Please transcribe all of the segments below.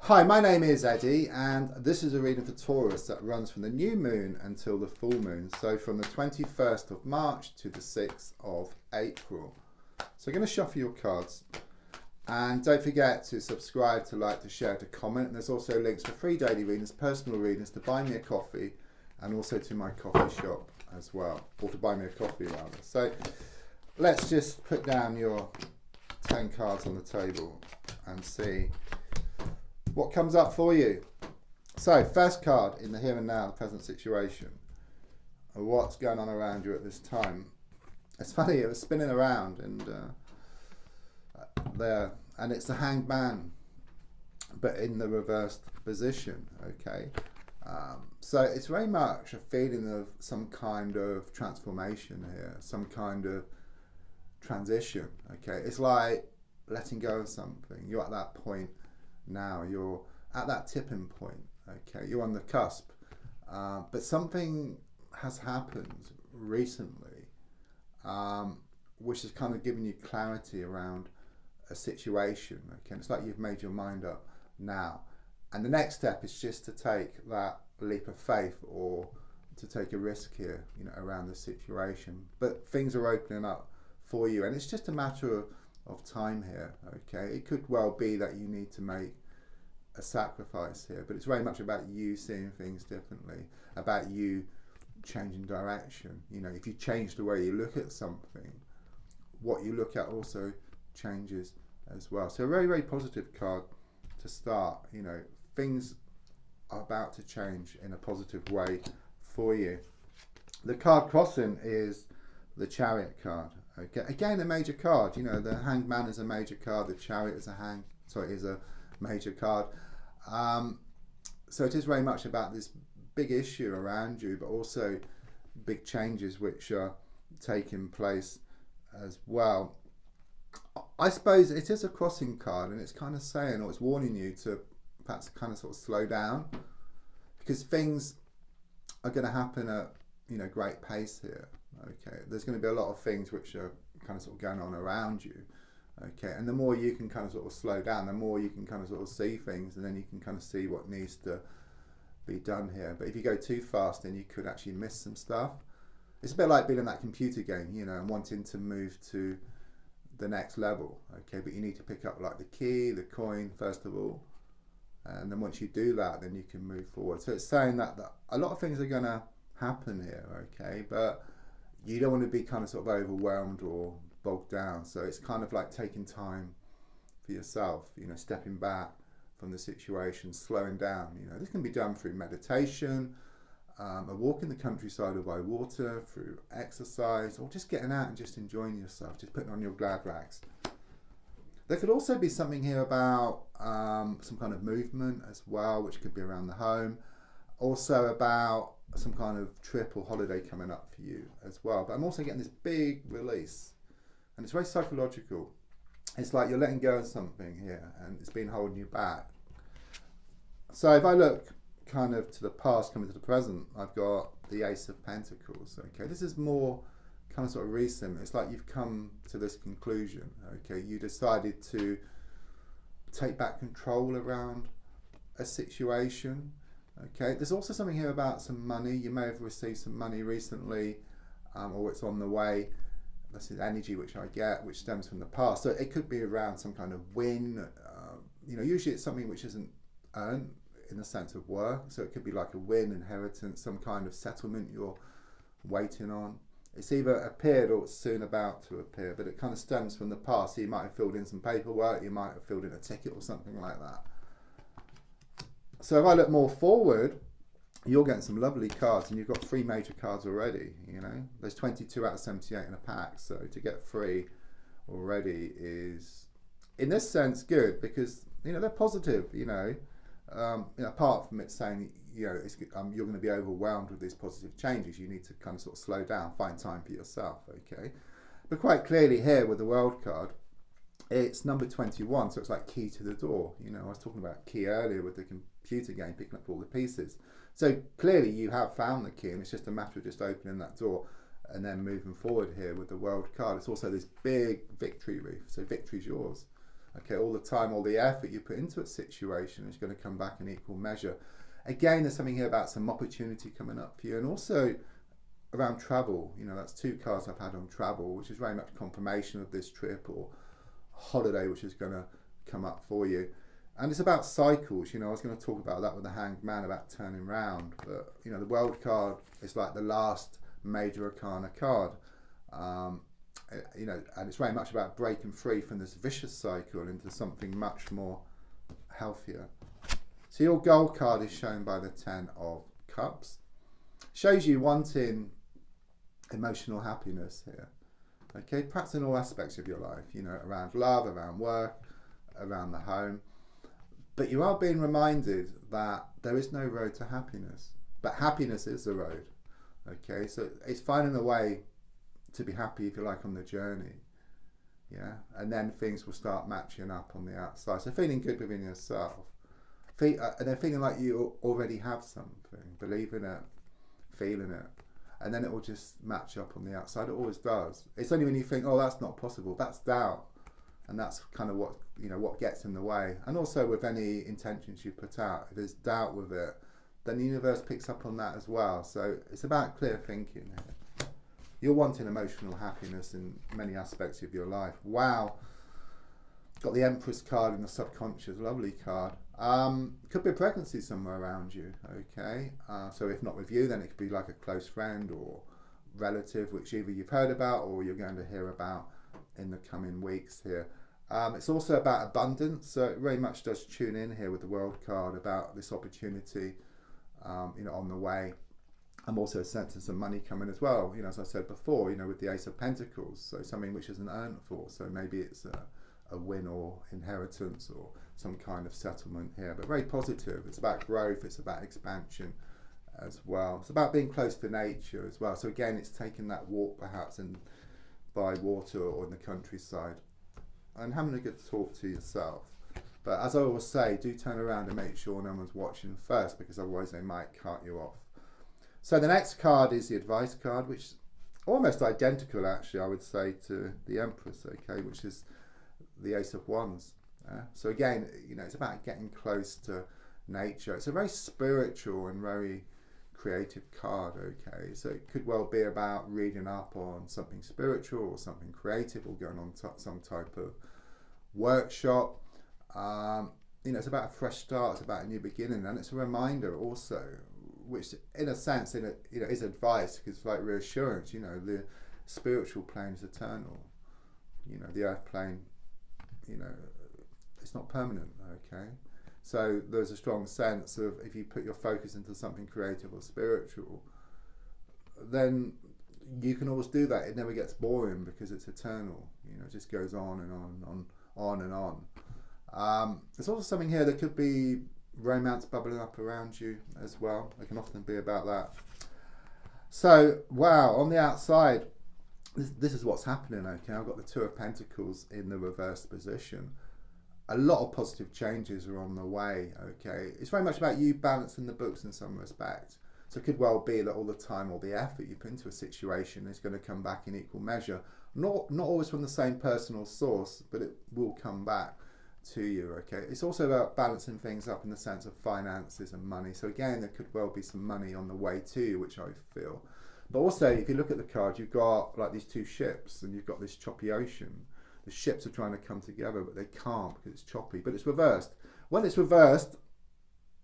Hi, my name is Eddie, and this is a reading for Taurus that runs from the new moon until the full moon, so from the 21st of March to the 6th of April. So I'm going to shuffle your cards, and don't forget to subscribe, to like, to share, to comment. And there's also links for free daily readings, personal readings, to buy me a coffee, and also to my coffee shop as well, or to buy me a coffee rather. So let's just put down your 10 cards on the table and see what comes up for you. So, first card in the here and now, the present situation. What's going on around you at this time? It's funny, it was spinning around and there, and it's the Hanged Man, but in the reversed position. Okay, so it's very much a feeling of some kind of transformation here, some kind of transition. Okay, it's like letting go of something. You're at that point now, you're at that tipping point. Okay, you're on the cusp, but something has happened recently which has kind of given you clarity around a situation. Okay, and it's like you've made your mind up now, and the next step is just to take that leap of faith or to take a risk here, around the situation. But things are opening up for you, and it's just a matter of time here. Okay, it could well be that you need to make a sacrifice here, but it's very much about you seeing things differently, about you changing direction. If you change the way you look at something, what you look at also changes as well. So a very, very positive card to start. Things are about to change in a positive way for you. The card crossing is the Chariot card. Okay, again a major card. The Hanged Man is a major card. The Chariot is a major card. So it is very much about this big issue around you, but also big changes which are taking place as well. I suppose it is a crossing card, and it's kind of saying, or it's warning you to perhaps kind of sort of slow down, because things are going to happen at great pace here. Okay, there's going to be a lot of things which are kind of sort of going on around you. Okay, and the more you can kind of sort of slow down, the more you can kind of sort of see things, and then you can kind of see what needs to be done here. But if you go too fast, then you could actually miss some stuff. It's a bit like being in that computer game, and wanting to move to the next level. Okay, but you need to pick up like the key, the coin first of all, and then once you do that, then you can move forward. So it's saying that a lot of things are going to happen here. Okay, but you don't want to be kind of sort of overwhelmed or bogged down. So it's kind of like taking time for yourself, stepping back from the situation, slowing down. This can be done through meditation, a walk in the countryside or by water, through exercise, or just getting out and just enjoying yourself, just putting on your glad rags. There could also be something here about some kind of movement as well, which could be around the home. Also about some kind of trip or holiday coming up for you as well. But I'm also getting this big release, and it's very psychological. It's like you're letting go of something here, and it's been holding you back. So if I look kind of to the past, coming to the present, I've got the Ace of Pentacles. Okay, this is more kind of sort of recent. It's like you've come to this conclusion. Okay, you decided to take back control around a situation. Okay, there's also something here about some money. You may have received some money recently, or it's on the way. This is energy which I get, which stems from the past. So it could be around some kind of win. Usually it's something which isn't earned in the sense of work. So it could be like a win, inheritance, some kind of settlement you're waiting on. It's either appeared or it's soon about to appear, but it kind of stems from the past. So you might have filled in some paperwork, you might have filled in a ticket or something like that. So if I look more forward, you're getting some lovely cards, and you've got 3 major cards already. There's 22 out of 78 in a pack, so to get 3 already is, in this sense, good, because they're positive. Apart from it saying you're going to be overwhelmed with these positive changes, you need to kind of sort of slow down, find time for yourself. Okay, but quite clearly here with the World card, it's number 21, so it's like key to the door. I was talking about key earlier with the computer game, picking up all the pieces. So clearly you have found the key, and it's just a matter of just opening that door and then moving forward here with the World card. It's also this big victory wreath, so victory's yours. Okay, all the time, all the effort you put into a situation is going to come back in equal measure. Again, there's something here about some opportunity coming up for you, and also around travel. You know, that's 2 cards I've had on travel, which is very much confirmation of this trip or holiday which is going to come up for you. And it's about cycles. You know, I was going to talk about that with the Hanged Man, about turning round, but you know, the World card is like the last major arcana card. You know, and it's very much about breaking free from this vicious cycle into something much more healthier. So your gold card is shown by the 10 of Cups. Shows you wanting emotional happiness here. Okay, perhaps in all aspects of your life, you know, around love, around work, around the home. But you are being reminded that there is no road to happiness, but happiness is the road. Okay, so it's finding a way to be happy, if you like, on the journey. Yeah, and then things will start matching up on the outside. So feeling good within yourself, and then feeling like you already have something, believing it, feeling it, and then it will just match up on the outside. It always does. It's only when you think, oh, that's not possible, that's doubt, and that's kind of what, you know, what gets in the way. And also with any intentions you put out, if there's doubt with it, then the universe picks up on that as well. So it's about clear thinking here. You're wanting emotional happiness in many aspects of your life. Wow. Got the Empress card in the subconscious, lovely card. Could be a pregnancy somewhere around you, okay? So if not with you, then it could be like a close friend or relative, which either you've heard about or you're going to hear about in the coming weeks here. It's also about abundance, so it very much does tune in here with the World card about this opportunity, you know, on the way. I'm also sensing some money coming as well, you know, as I said before, you know, with the Ace of Pentacles, so something which isn't earned for, so maybe it's a win or inheritance or some kind of settlement here, but very positive. It's about growth, it's about expansion as well. It's about being close to nature as well. So again, it's taking that walk perhaps by water or in the countryside and having a good talk to yourself. But as I always say, do turn around and make sure no one's watching first, because otherwise they might cut you off. So the next card is the advice card, which is almost identical, actually, I would say, to the Empress, okay, which is the Ace of Wands. So again, you know, it's about getting close to nature. It's a very spiritual and very creative card, okay. So it could well be about reading up on something spiritual or something creative, or going on some type of workshop. You know, it's about a fresh start. It's about a new beginning, and it's a reminder also, which in a sense, you know, is advice, because it's like reassurance. You know, the spiritual plane is eternal. You know, the earth plane, you know, it's not permanent, okay? So there's a strong sense of, if you put your focus into something creative or spiritual, then you can always do that. It never gets boring because it's eternal. You know, it just goes on and on and on. There's also something here that could be romance bubbling up around you as well. It can often be about that. So, wow, on the outside, this is what's happening, okay? I've got the Two of Pentacles in the reversed position. A lot of positive changes are on the way, okay? It's very much about you balancing the books in some respect. So it could well be that all the time, all the effort you put into a situation is going to come back in equal measure. Not always from the same personal source, but it will come back to you, okay? It's also about balancing things up in the sense of finances and money. So again, there could well be some money on the way to you, which I feel. But also, if you look at the card, you've got like these two ships, and you've got this choppy ocean. The ships are trying to come together, but they can't because it's choppy. But it's reversed. When it's reversed,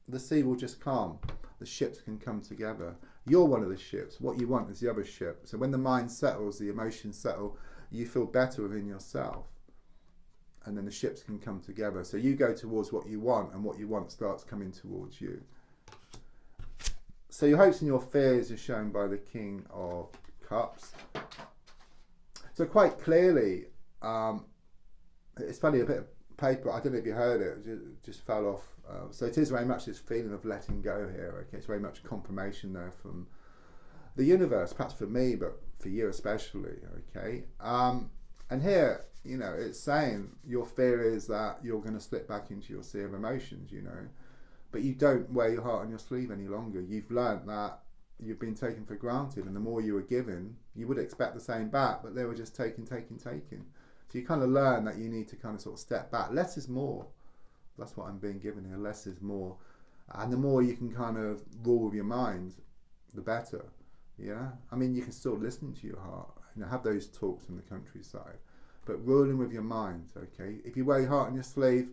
the sea will just calm. The ships can come together. You're one of the ships. What you want is the other ship. So when the mind settles, the emotions settle, you feel better within yourself. And then the ships can come together. So you go towards what you want, and what you want starts coming towards you. So your hopes and your fears are shown by the King of Cups. So quite clearly, it's funny, a bit of paper, I don't know if you heard it, just fell off. So it is very much this feeling of letting go here, okay? It's very much confirmation there from the universe, perhaps for me, but for you especially, okay? And here, you know, it's saying your fear is that you're going to slip back into your sea of emotions, you know, but you don't wear your heart on your sleeve any longer. You've learnt that you've been taken for granted, and the more you were given, you would expect the same back, but they were just taking. So you kind of learn that you need to kind of sort of step back. Less is more. That's what I'm being given here. Less is more. And the more you can kind of rule with your mind, the better. Yeah? I mean, you can still listen to your heart. Have those talks in the countryside. But ruling with your mind, okay? If you wear your heart on your sleeve,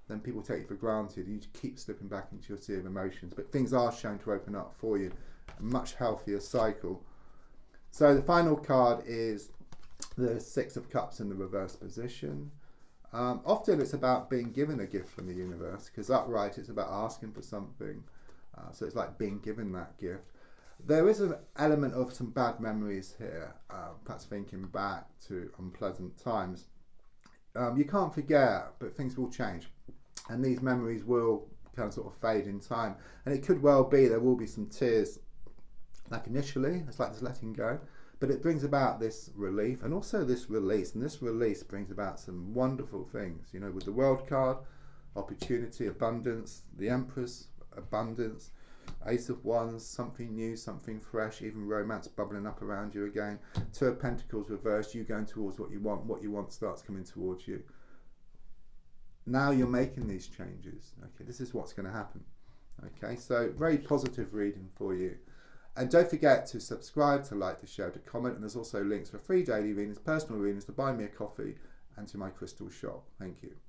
then people take you for granted. You just keep slipping back into your sea of emotions. But things are shown to open up for you. A much healthier cycle. So the final card is the Six of Cups in the reverse position. Often it's about being given a gift from the universe, because upright it's about asking for something. So it's like being given that gift. There is an element of some bad memories here, perhaps thinking back to unpleasant times. You can't forget, but things will change. And these memories will kind of sort of fade in time. And it could well be there will be some tears, like initially, it's like just letting go. But it brings about this relief and also this release. And this release brings about some wonderful things. You know, with the World card, opportunity, abundance, the Empress, abundance, Ace of Wands, something new, something fresh, even romance bubbling up around you again. Two of Pentacles reversed, you going towards what you want starts coming towards you. Now you're making these changes. Okay, this is what's going to happen. Okay, so very positive reading for you. And don't forget to subscribe, to like, to share, to comment. And there's also links for free daily readings, personal readings, to buy me a coffee, and to my crystal shop. Thank you.